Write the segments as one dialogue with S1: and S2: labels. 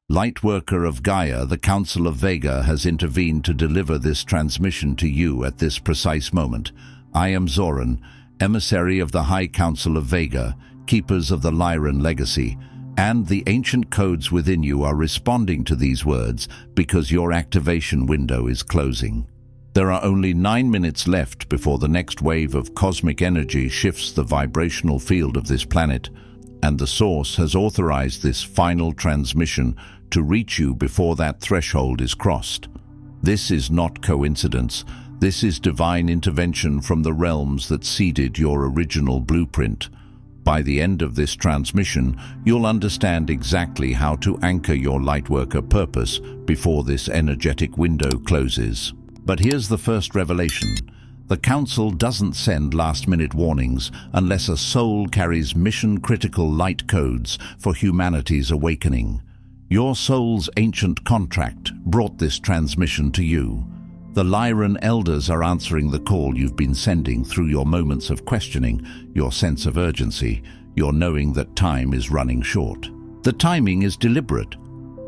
S1: Lightworker of Gaia, the Council of Vega has intervened to deliver this transmission to you at this precise moment. I am Zoran, emissary of the High Council of Vega, keepers of the Lyran Legacy, and the ancient codes within you are responding to these words because your activation window is closing. There are only 9 minutes left before the next wave of cosmic energy shifts the vibrational field of this planet, and the Source has authorized this final transmission to reach you before that threshold is crossed. This is not coincidence. This is divine intervention from the realms that seeded your original blueprint. By the end of this transmission, you'll understand exactly how to anchor your Lightworker purpose before this energetic window closes. But here's the first revelation. The Council doesn't send last-minute warnings unless a soul carries mission-critical light codes for humanity's awakening. Your soul's ancient contract brought this transmission to you. The Lyran Elders are answering the call you've been sending through your moments of questioning, your sense of urgency, your knowing that time is running short. The timing is deliberate.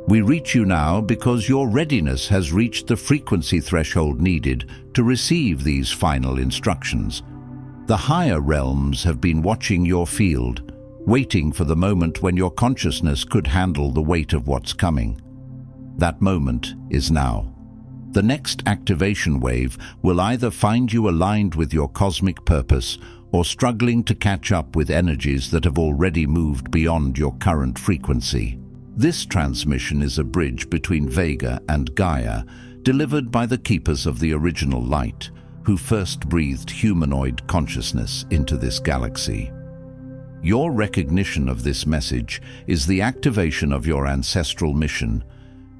S1: We reach you now because your readiness has reached the frequency threshold needed to receive these final instructions. The higher realms have been watching your field, waiting for the moment when your consciousness could handle the weight of what's coming. That moment is now. The next activation wave will either find you aligned with your cosmic purpose or struggling to catch up with energies that have already moved beyond your current frequency. This transmission is a bridge between Vega and Gaia, delivered by the keepers of the original light, who first breathed humanoid consciousness into this galaxy. Your recognition of this message is the activation of your ancestral mission.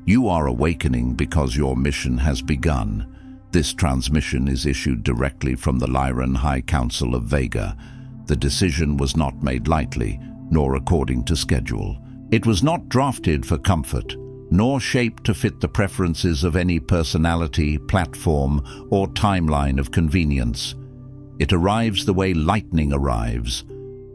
S1: You are awakening because your mission has begun. This transmission is issued directly from the Lyran High Council of Vega. The decision was not made lightly, nor according to schedule. It was not drafted for comfort, nor shaped to fit the preferences of any personality, platform, or timeline of convenience. It arrives the way lightning arrives,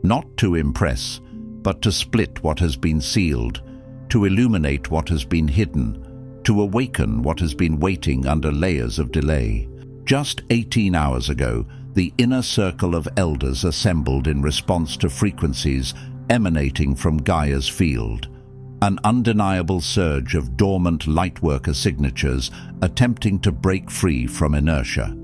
S1: not to impress, but to split what has been sealed, to illuminate what has been hidden, to awaken what has been waiting under layers of delay. Just 18 hours ago, the inner circle of elders assembled in response to frequencies emanating from Gaia's field, an undeniable surge of dormant Lightworker signatures attempting to break free from inertia.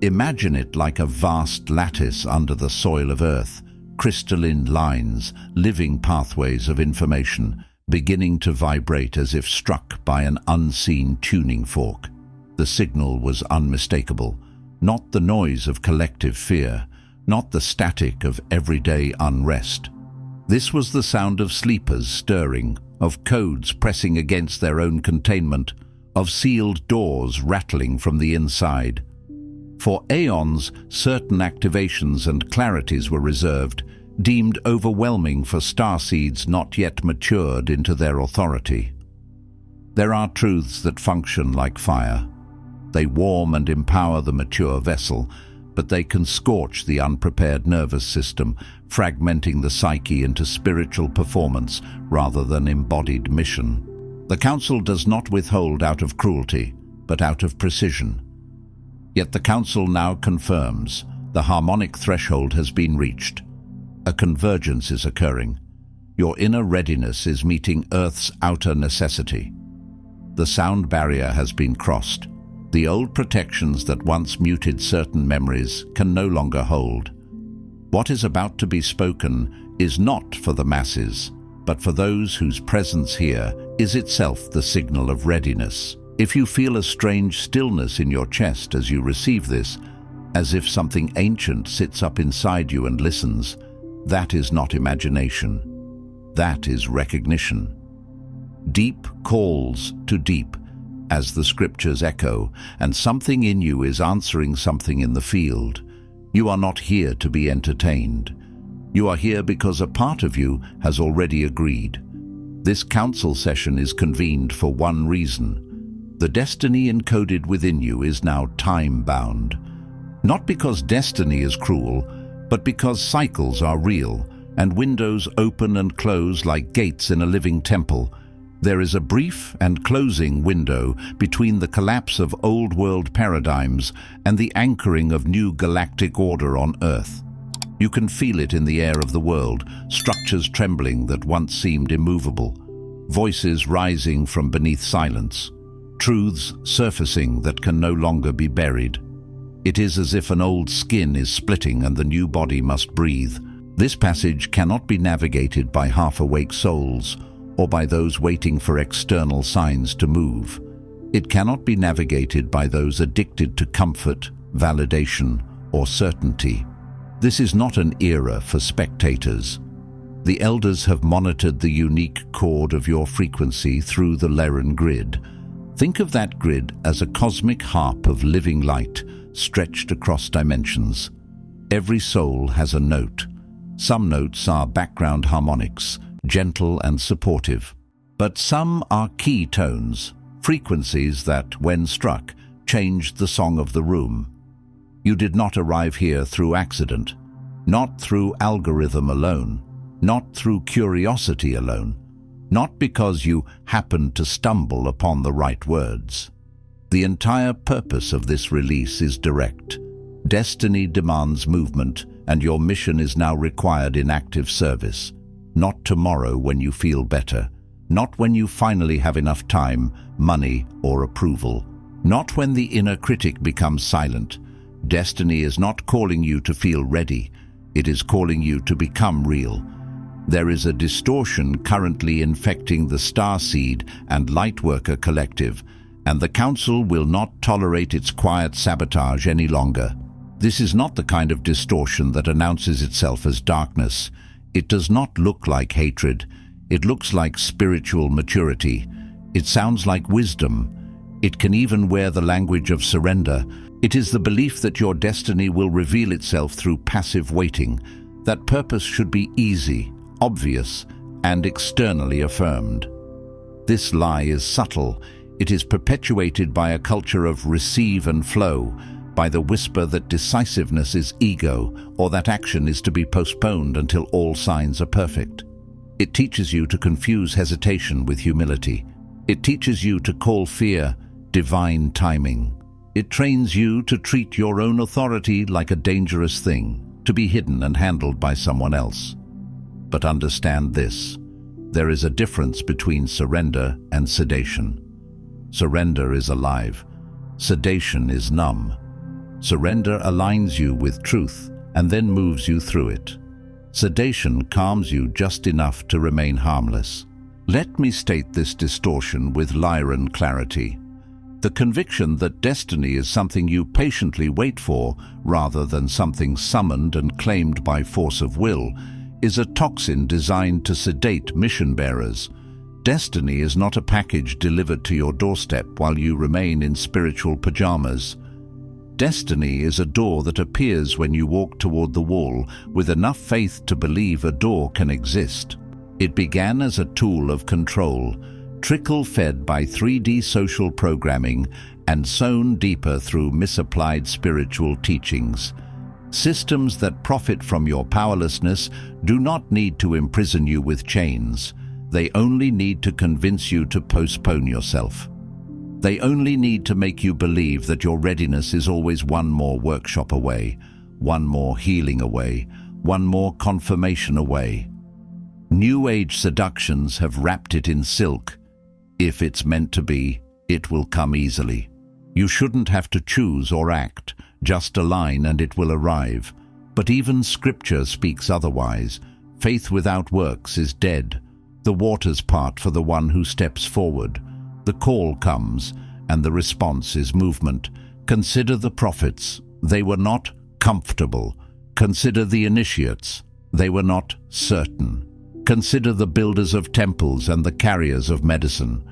S1: Imagine it like a vast lattice under the soil of Earth, crystalline lines, living pathways of information, beginning to vibrate as if struck by an unseen tuning fork. The signal was unmistakable, not the noise of collective fear, not the static of everyday unrest. This was the sound of sleepers stirring, of codes pressing against their own containment, of sealed doors rattling from the inside. For aeons, certain activations and clarities were reserved, deemed overwhelming for starseeds not yet matured into their authority. There are truths that function like fire. They warm and empower the mature vessel, but they can scorch the unprepared nervous system, fragmenting the psyche into spiritual performance rather than embodied mission. The Council does not withhold out of cruelty, but out of precision. Yet the Council now confirms the harmonic threshold has been reached. A convergence is occurring. Your inner readiness is meeting Earth's outer necessity. The sound barrier has been crossed. The old protections that once muted certain memories can no longer hold. What is about to be spoken is not for the masses, but for those whose presence here is itself the signal of readiness. If you feel a strange stillness in your chest as you receive this, as if something ancient sits up inside you and listens, that is not imagination. That is recognition. Deep calls to deep, as the scriptures echo, and something in you is answering something in the field. You are not here to be entertained. You are here because a part of you has already agreed. This council session is convened for one reason. The destiny encoded within you is now time-bound. Not because destiny is cruel, but because cycles are real, and windows open and close like gates in a living temple. There is a brief and closing window between the collapse of old-world paradigms and the anchoring of new galactic order on Earth. You can feel it in the air of the world, structures trembling that once seemed immovable, voices rising from beneath silence, truths surfacing that can no longer be buried. It is as if an old skin is splitting and the new body must breathe. This passage cannot be navigated by half-awake souls or by those waiting for external signs to move. It cannot be navigated by those addicted to comfort, validation, or certainty. This is not an era for spectators. The elders have monitored the unique chord of your frequency through the Lyran grid. Think of that grid as a cosmic harp of living light stretched across dimensions. Every soul has a note. Some notes are background harmonics, gentle and supportive. But some are key tones, frequencies that, when struck, changed the song of the room. You did not arrive here through accident, not through algorithm alone, not through curiosity alone, not because you happened to stumble upon the right words. The entire purpose of this release is direct. Destiny demands movement, and your mission is now required in active service. Not tomorrow when you feel better, not when you finally have enough time, money, or approval, not when the inner critic becomes silent. Destiny is not calling you to feel ready, it is calling you to become real. There is a distortion currently infecting the Starseed and Lightworker collective, and the Council will not tolerate its quiet sabotage any longer. This is not the kind of distortion that announces itself as darkness. It does not look like hatred. It looks like spiritual maturity. It sounds like wisdom. It can even wear the language of surrender. It is the belief that your destiny will reveal itself through passive waiting, that purpose should be easy, obvious, and externally affirmed. This lie is subtle. It is perpetuated by a culture of receive and flow, by the whisper that decisiveness is ego, or that action is to be postponed until all signs are perfect. It teaches you to confuse hesitation with humility. It teaches you to call fear divine timing. It trains you to treat your own authority like a dangerous thing, to be hidden and handled by someone else. But understand this: there is a difference between surrender and sedation. Surrender is alive. Sedation is numb. Surrender aligns you with truth and then moves you through it. Sedation calms you just enough to remain harmless. Let me state this distortion with Lyran clarity. The conviction that destiny is something you patiently wait for rather than something summoned and claimed by force of will is a toxin designed to sedate mission bearers. Destiny is not a package delivered to your doorstep while you remain in spiritual pajamas. Destiny is a door that appears when you walk toward the wall with enough faith to believe a door can exist. It began as a tool of control, trickle-fed by 3D social programming and sown deeper through misapplied spiritual teachings. Systems that profit from your powerlessness do not need to imprison you with chains. They only need to convince you to postpone yourself. They only need to make you believe that your readiness is always one more workshop away, one more healing away, one more confirmation away. New Age seductions have wrapped it in silk. If it's meant to be, it will come easily. You shouldn't have to choose or act, just align and it will arrive. But even Scripture speaks otherwise. Faith without works is dead. The waters part for the one who steps forward. The call comes, and the response is movement. Consider the prophets. They were not comfortable. Consider the initiates. They were not certain. Consider the builders of temples and the carriers of medicine.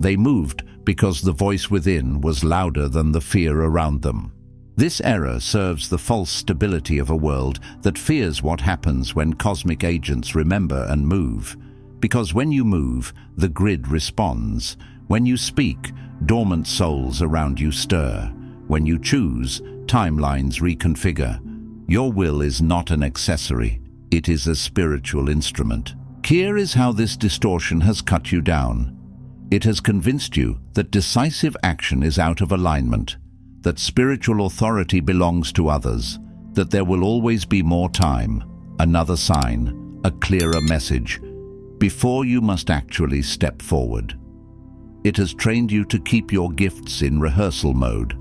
S1: They moved because the voice within was louder than the fear around them. This error serves the false stability of a world that fears what happens when cosmic agents remember and move. Because when you move, the grid responds. When you speak, dormant souls around you stir. When you choose, timelines reconfigure. Your will is not an accessory. It is a spiritual instrument. Here is how this distortion has cut you down. It has convinced you that decisive action is out of alignment, that spiritual authority belongs to others, that there will always be more time, another sign, a clearer message, before you must actually step forward. It has trained you to keep your gifts in rehearsal mode,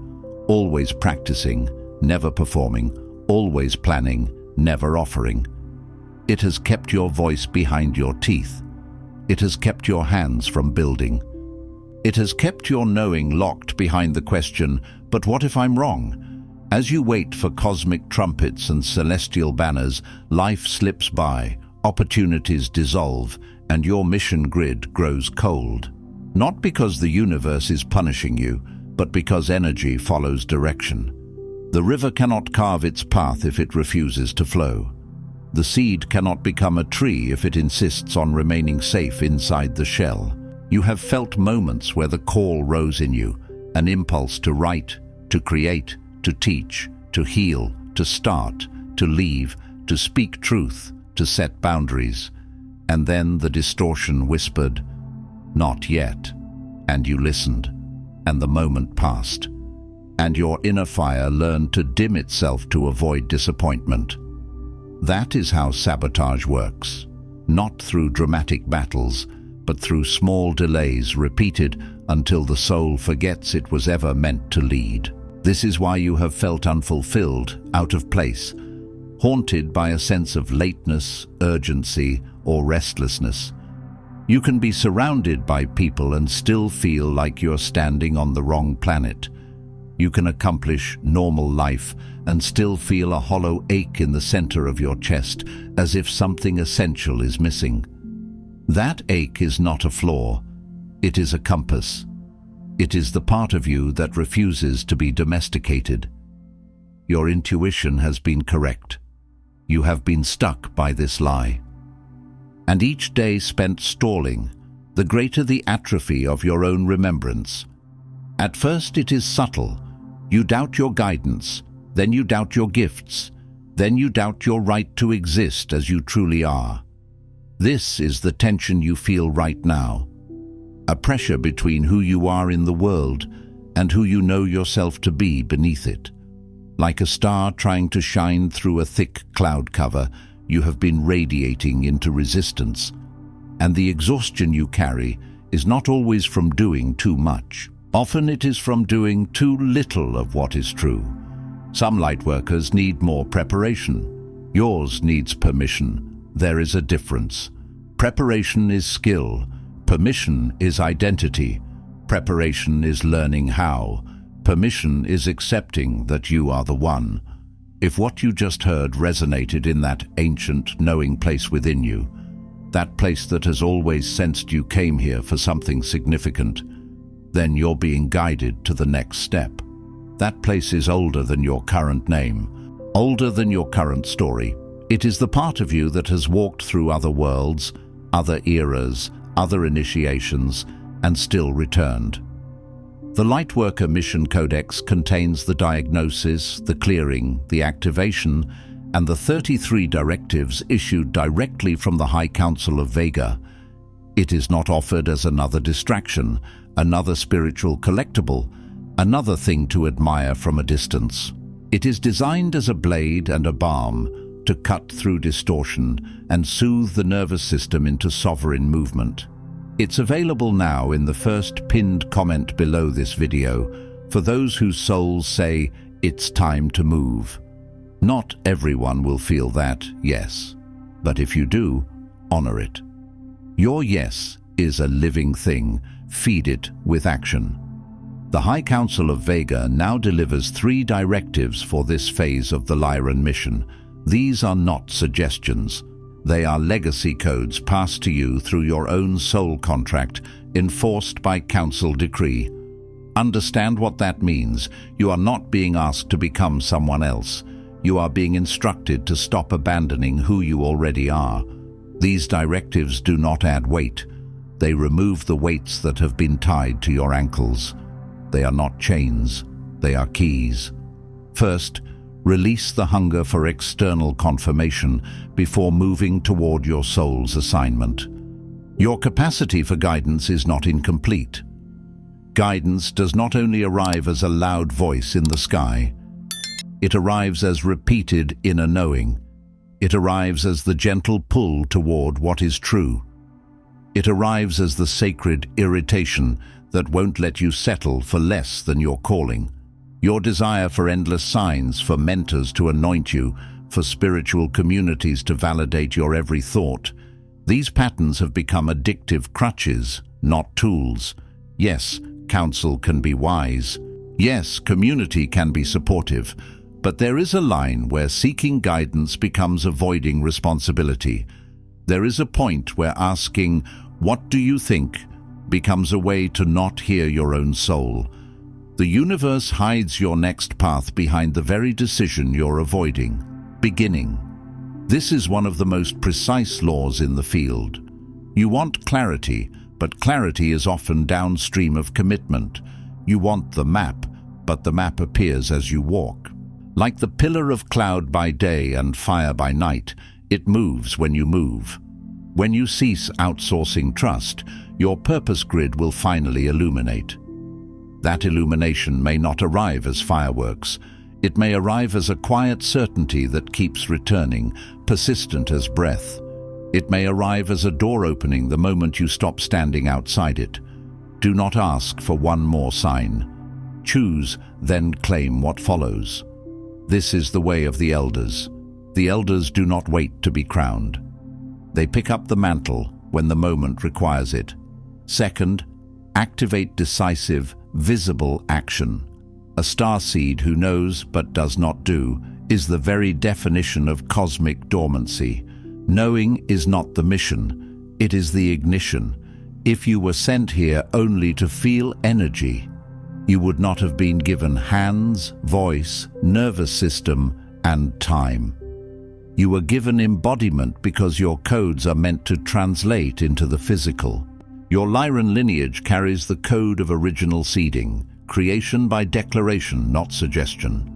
S1: always practicing, never performing, always planning, never offering. It has kept your voice behind your teeth. It has kept your hands from building. It has kept your knowing locked behind the question, but what if I'm wrong? As you wait for cosmic trumpets and celestial banners, life slips by, opportunities dissolve, and your mission grid grows cold. Not because the universe is punishing you, but because energy follows direction. The river cannot carve its path if it refuses to flow. The seed cannot become a tree if it insists on remaining safe inside the shell. You have felt moments where the call rose in you, an impulse to write, to create, to teach, to heal, to start, to leave, to speak truth, to set boundaries. And then the distortion whispered, "Not yet." And you listened, and the moment passed. And your inner fire learned to dim itself to avoid disappointment. That is how sabotage works, not through dramatic battles, but through small delays repeated until the soul forgets it was ever meant to lead. This is why you have felt unfulfilled, out of place, haunted by a sense of lateness, urgency, or restlessness. You can be surrounded by people and still feel like you're standing on the wrong planet. You can accomplish normal life and still feel a hollow ache in the center of your chest, as if something essential is missing. That ache is not a flaw, it is a compass. It is the part of you that refuses to be domesticated. Your intuition has been correct. You have been stuck by this lie. And each day spent stalling, the greater the atrophy of your own remembrance. At first it is subtle. You doubt your guidance, then you doubt your gifts, then you doubt your right to exist as you truly are. This is the tension you feel right now, a pressure between who you are in the world and who you know yourself to be beneath it. Like a star trying to shine through a thick cloud cover, you have been radiating into resistance, and the exhaustion you carry is not always from doing too much. Often it is from doing too little of what is true. Some lightworkers need more preparation. Yours needs permission. There is a difference. Preparation is skill. Permission is identity. Preparation is learning how. Permission is accepting that you are the one. If what you just heard resonated in that ancient, knowing place within you, that place that has always sensed you came here for something significant, then you're being guided to the next step. That place is older than your current name, older than your current story. It is the part of you that has walked through other worlds, other eras, other initiations, and still returned. The Lightworker Mission Codex contains the diagnosis, the clearing, the activation, and the 33 directives issued directly from the High Council of Vega. It is not offered as another distraction, another spiritual collectible, another thing to admire from a distance. It is designed as a blade and a balm to cut through distortion and soothe the nervous system into sovereign movement. It's available now in the first pinned comment below this video for those whose souls say it's time to move. Not everyone will feel that yes, but if you do, honor it. Your yes is a living thing. Feed it with action. The High Council of Vega now delivers 3 directives for this phase of the Lyran mission. These are not suggestions. They are legacy codes passed to you through your own soul contract, enforced by council decree. Understand what that means. You are not being asked to become someone else. You are being instructed to stop abandoning who you already are. These directives do not add weight. They remove the weights that have been tied to your ankles. They are not chains, they are keys. First, release the hunger for external confirmation before moving toward your soul's assignment. Your capacity for guidance is not incomplete. Guidance does not only arrive as a loud voice in the sky. It arrives as repeated inner knowing. It arrives as the gentle pull toward what is true. It arrives as the sacred irritation that won't let you settle for less than your calling. Your desire for endless signs, for mentors to anoint you, for spiritual communities to validate your every thought. These patterns have become addictive crutches, not tools. Yes, counsel can be wise. Yes, community can be supportive. But there is a line where seeking guidance becomes avoiding responsibility. There is a point where asking, "What do you think?" becomes a way to not hear your own soul. The universe hides your next path behind the very decision you're avoiding. Beginning. This is one of the most precise laws in the field. You want clarity, but clarity is often downstream of commitment. You want the map, but the map appears as you walk. Like the pillar of cloud by day and fire by night, it moves when you move. When you cease outsourcing trust, your purpose grid will finally illuminate. That illumination may not arrive as fireworks. It may arrive as a quiet certainty that keeps returning, persistent as breath. It may arrive as a door opening the moment you stop standing outside it. Do not ask for one more sign. Choose, then claim what follows. This is the way of the elders. The elders do not wait to be crowned. They pick up the mantle when the moment requires it. Second, activate decisive, visible action. A starseed who knows but does not do is the very definition of cosmic dormancy. Knowing is not the mission, it is the ignition. If you were sent here only to feel energy, you would not have been given hands, voice, nervous system, and time. You were given embodiment because your codes are meant to translate into the physical. Your Lyran lineage carries the code of original seeding, creation by declaration, not suggestion.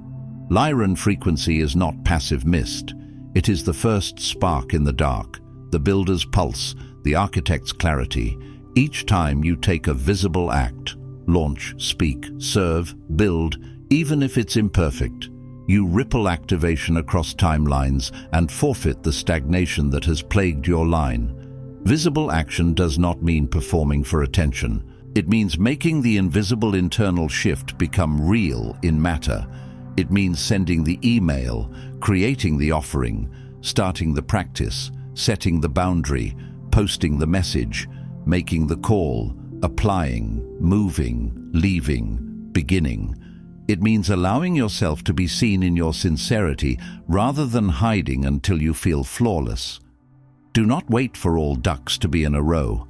S1: Lyran frequency is not passive mist. It is the first spark in the dark, the builder's pulse, the architect's clarity. Each time you take a visible act, launch, speak, serve, build, even if it's imperfect, you ripple activation across timelines and forfeit the stagnation that has plagued your line. Visible action does not mean performing for attention. It means making the invisible internal shift become real in matter. It means sending the email, creating the offering, starting the practice, setting the boundary, posting the message, making the call, applying, moving, leaving, beginning. It means allowing yourself to be seen in your sincerity rather than hiding until you feel flawless. Do not wait for all ducks to be in a row.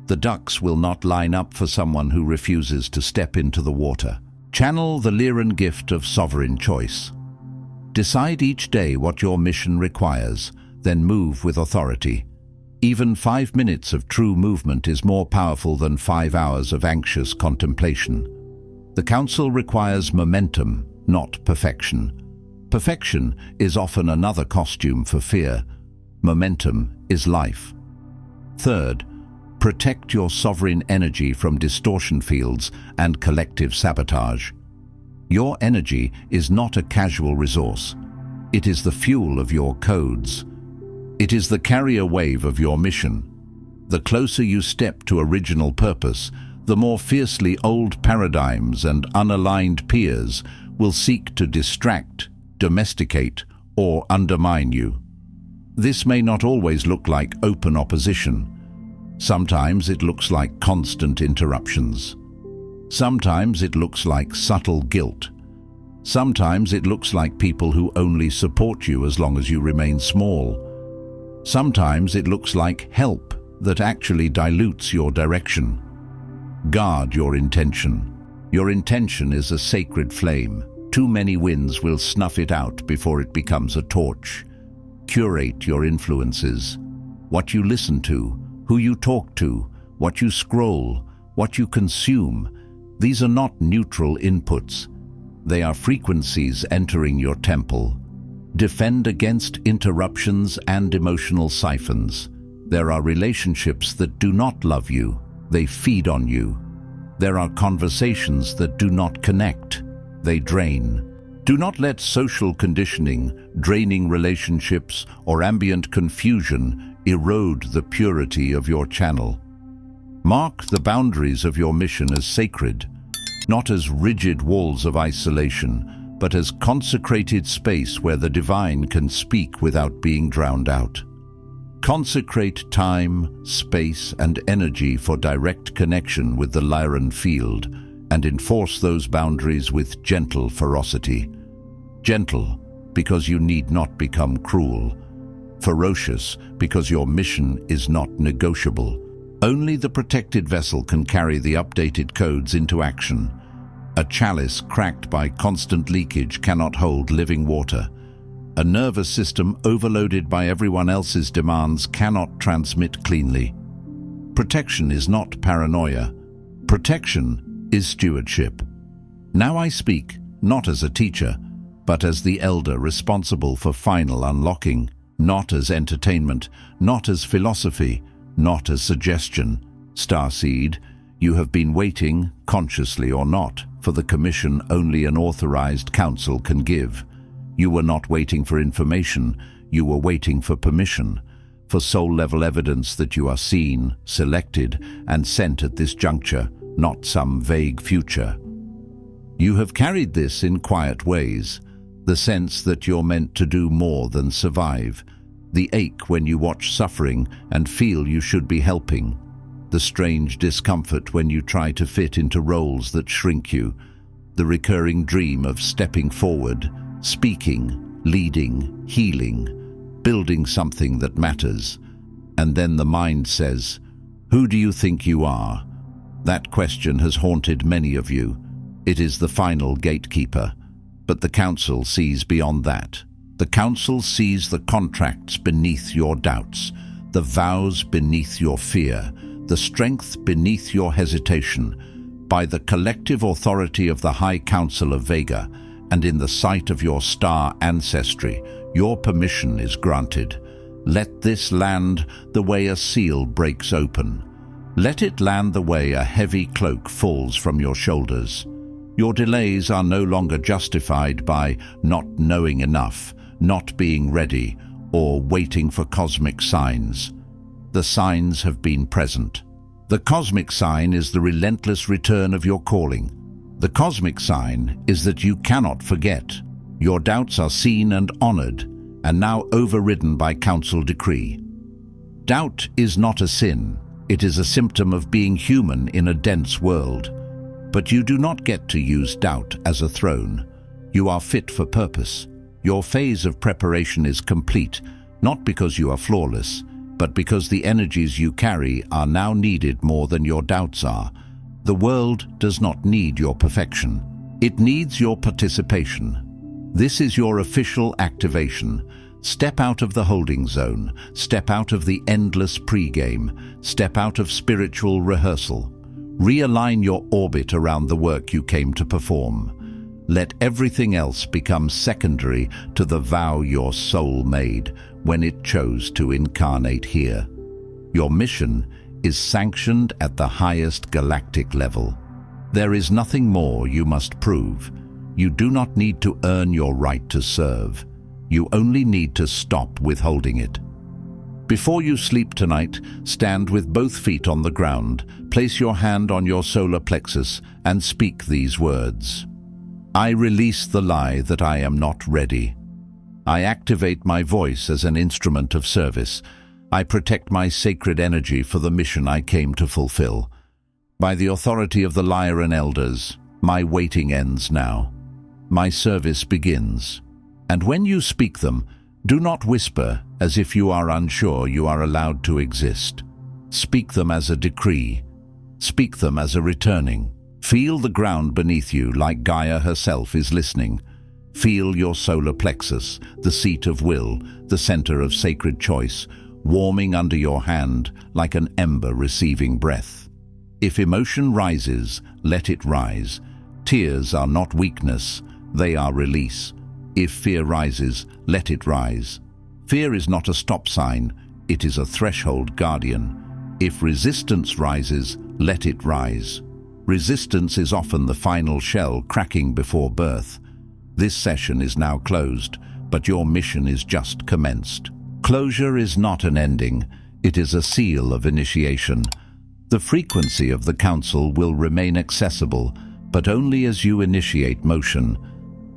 S1: The ducks will not line up for someone who refuses to step into the water. Channel the Lyran gift of sovereign choice. Decide each day what your mission requires, then move with authority. Even 5 minutes of true movement is more powerful than 5 hours of anxious contemplation. The Council requires momentum, not perfection. Perfection is often another costume for fear. Momentum is life. Third, protect your sovereign energy from distortion fields and collective sabotage. Your energy is not a casual resource. It is the fuel of your codes. It is the carrier wave of your mission. The closer you step to original purpose, the more fiercely old paradigms and unaligned peers will seek to distract, domesticate, or undermine you. This may not always look like open opposition. Sometimes it looks like constant interruptions. Sometimes it looks like subtle guilt. Sometimes it looks like people who only support you as long as you remain small. Sometimes it looks like help that actually dilutes your direction. Guard your intention. Your intention is a sacred flame. Too many winds will snuff it out before it becomes a torch. Curate your influences. What you listen to, who you talk to, what you scroll, what you consume. These are not neutral inputs. They are frequencies entering your temple. Defend against interruptions and emotional siphons. There are relationships that do not love you. They feed on you. There are conversations that do not connect. They drain. Do not let social conditioning, draining relationships, or ambient confusion erode the purity of your channel. Mark the boundaries of your mission as sacred, not as rigid walls of isolation, but as consecrated space where the divine can speak without being drowned out. Consecrate time, space, and energy for direct connection with the Lyran field, and enforce those boundaries with gentle ferocity. Gentle, because you need not become cruel. Ferocious, because your mission is not negotiable. Only the protected vessel can carry the updated codes into action. A chalice cracked by constant leakage cannot hold living water. A nervous system overloaded by everyone else's demands cannot transmit cleanly. Protection is not paranoia. Protection is stewardship. Now I speak, not as a teacher, but as the elder responsible for final unlocking, not as entertainment, not as philosophy, not as suggestion. Starseed, you have been waiting, consciously or not, for the commission only an authorized council can give. You were not waiting for information, you were waiting for permission, for soul-level evidence that you are seen, selected, and sent at this juncture, not some vague future. You have carried this in quiet ways, the sense that you're meant to do more than survive, the ache when you watch suffering and feel you should be helping, the strange discomfort when you try to fit into roles that shrink you, the recurring dream of stepping forward, speaking, leading, healing, building something that matters. And then the mind says, "Who do you think you are?" That question has haunted many of you. It is the final gatekeeper. But the Council sees beyond that. The Council sees the contracts beneath your doubts, the vows beneath your fear, the strength beneath your hesitation. By the collective authority of the High Council of Vega, and in the sight of your star ancestry, your permission is granted. Let this land the way a seal breaks open. Let it land the way a heavy cloak falls from your shoulders. Your delays are no longer justified by not knowing enough, not being ready, or waiting for cosmic signs. The signs have been present. The cosmic sign is the relentless return of your calling. The cosmic sign is that you cannot forget. Your doubts are seen and honored, and now overridden by council decree. Doubt is not a sin. It is a symptom of being human in a dense world. But you do not get to use doubt as a throne. You are fit for purpose. Your phase of preparation is complete, not because you are flawless, but because the energies you carry are now needed more than your doubts are. The world does not need your perfection. It needs your participation. This is your official activation. Step out of the holding zone. Step out of the endless pregame. Step out of spiritual rehearsal. Realign your orbit around the work you came to perform. Let everything else become secondary to the vow your soul made when it chose to incarnate here. Your mission is sanctioned at the highest galactic level. There is nothing more you must prove. You do not need to earn your right to serve. You only need to stop withholding it. Before you sleep tonight, stand with both feet on the ground, place your hand on your solar plexus, and speak these words. I release the lie that I am not ready. I activate my voice as an instrument of service. I protect my sacred energy for the mission I came to fulfill. By the authority of the Lyran Elders, my waiting ends now. My service begins. And when you speak them, do not whisper as if you are unsure you are allowed to exist. Speak them as a decree. Speak them as a returning. Feel the ground beneath you like Gaia herself is listening. Feel your solar plexus, the seat of will, the center of sacred choice, warming under your hand like an ember receiving breath. If emotion rises, let it rise. Tears are not weakness, they are release. If fear rises, let it rise. Fear is not a stop sign, It is a threshold guardian. If resistance rises, let it rise. Resistance is often the final shell cracking before birth. This session is now closed, but your mission is just commenced. Closure is not an ending, it is a seal of initiation. The frequency of the Council will remain accessible, but only as you initiate motion.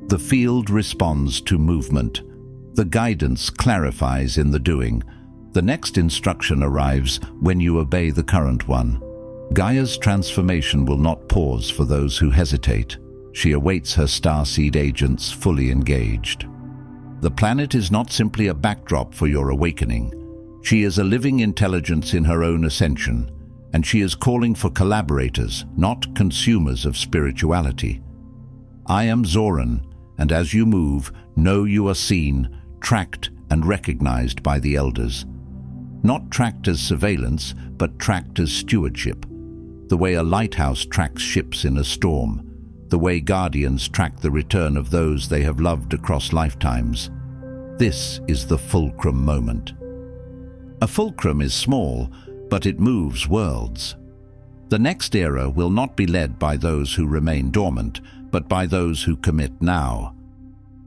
S1: The field responds to movement. The guidance clarifies in the doing. The next instruction arrives when you obey the current one. Gaia's transformation will not pause for those who hesitate. She awaits her starseed agents fully engaged. The planet is not simply a backdrop for your awakening. She is a living intelligence in her own ascension, and she is calling for collaborators, not consumers of spirituality. I am Zoran, and as you move, know you are seen, tracked, and recognized by the Elders. Not tracked as surveillance, but tracked as stewardship. The way a lighthouse tracks ships in a storm, the way guardians track the return of those they have loved across lifetimes. This is the fulcrum moment. A fulcrum is small, but it moves worlds. The next era will not be led by those who remain dormant, but by those who commit now.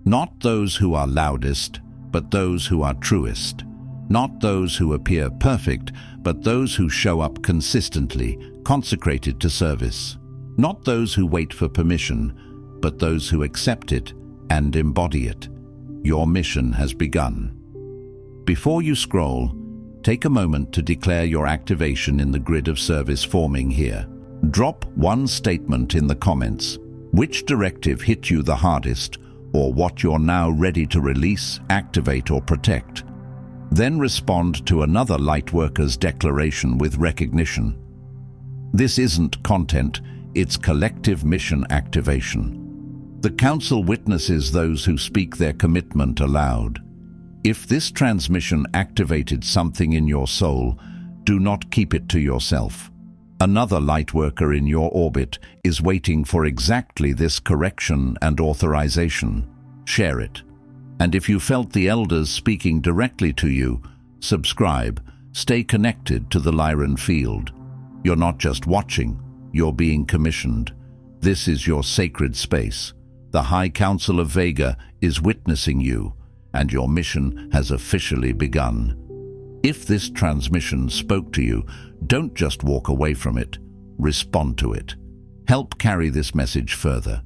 S1: Not those who are loudest, but those who are truest. Not those who appear perfect, but those who show up consistently, consecrated to service. Not those who wait for permission, but those who accept it and embody it. Your mission has begun. Before you scroll, take a moment to declare your activation in the grid of service forming here. Drop one statement in the comments. Which directive hit you the hardest, or what you're now ready to release, activate, or protect. Then respond to another Lightworkers declaration with recognition. This isn't content, it's collective mission activation. The Council witnesses those who speak their commitment aloud. If this transmission activated something in your soul, do not keep it to yourself. Another Lightworker in your orbit is waiting for exactly this correction and authorization. Share it. And if you felt the Elders speaking directly to you, subscribe. Stay connected to the Lyran field. You're not just watching, you're being commissioned. This is your sacred space. The High Council of Vega is witnessing you, and your mission has officially begun. If this transmission spoke to you, don't just walk away from it. Respond to it. Help carry this message further.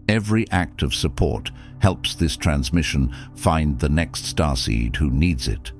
S1: Every act of support helps this transmission find the next starseed who needs it.